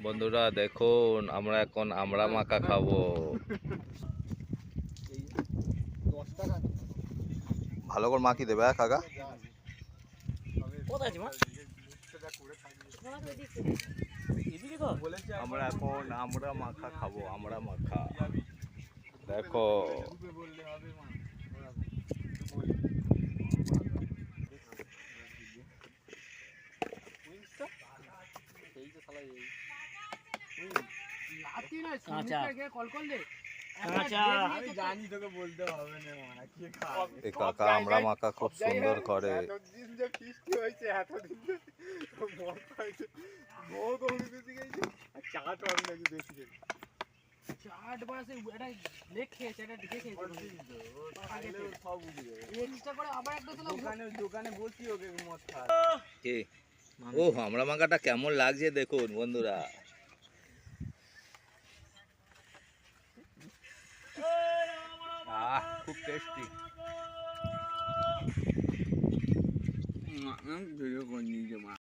বন্ধুরা দেখুন আমরা এখন আমড়া মাখা খাবো। ভালো করে মাখি দেবে কাকা। আমরা এখন আমড়া মাখা খাবো, আমড়া মাখা দেখো। কাকা আমড়া মাখা খুব সুন্দর করে। ও আমড়া মাখাটা কেমন লাগছে দেখুন বন্ধুরা। খুব টেস্টি।